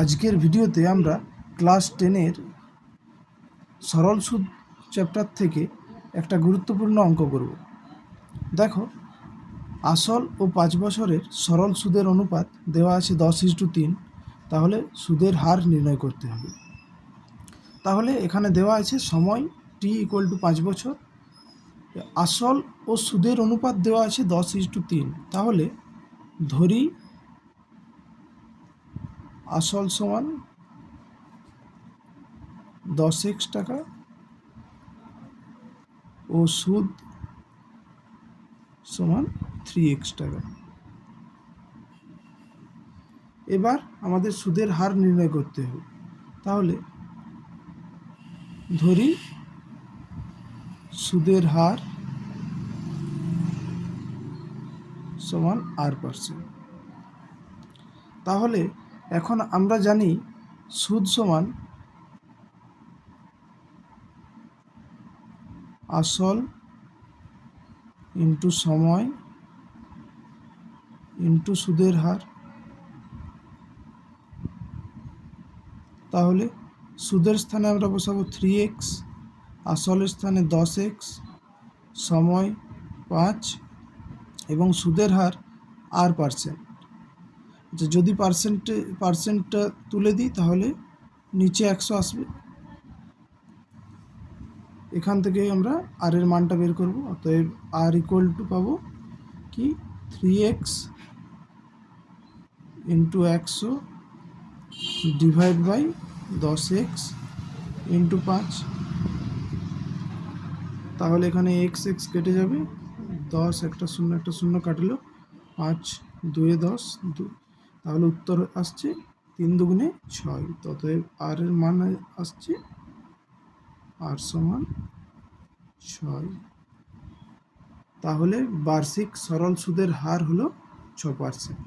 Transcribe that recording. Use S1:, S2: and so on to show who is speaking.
S1: আজকের ভিডিওতে আমরা ক্লাস 10-এর সরল সুদ চ্যাপ্টার থেকে একটা গুরুত্বপূর্ণ অঙ্ক করব। দেখো, আসল ও 5 বছরের সরল সুদের অনুপাত দেওয়া আছে 10:3, তাহলে সুদের হার নির্ণয় করতে হবে। তাহলে এখানে দেওয়া আছে সময় t = 5 বছর, আসল ও সুদের অনুপাত দেওয়া আছে 10:3। তাহলে ধরি আসল সমান 10x টাকা ও সুদ সমান 3x টাকা। এবার আমাদের সুদের হার নির্ণয় করতে হবে। তাহলে ধরি সুদের হার সমান R%। তাহলে এখন আমরা জানি সুদ সমান আসল ইন্টু সময় ইন্টু সুদের হার। তাহলে সুদের স্থানে আমরা বসাবো 3x, আসলের স্থানে 10x, সময় 5 এবং সুদের হার R%। যদি পার্সেন্টটা তুলে দিই তাহলে নিচে 100 আসবে। এখান থেকেই আমরা আর এর মানটা বের করব। অতএব R = পাবো কি 3x into 100 divide by 10x into 5। তাহলে এখানে x কেটে যাবে, 10 একটা শূন্য কাটলো, 5 2 10, তাহলে উত্তর আসছে 3 দুগুণে 6। অতএব আর এর মান আসছে R সমান 6। তাহলে বার্ষিক সরল সুদের হার হলো 6%।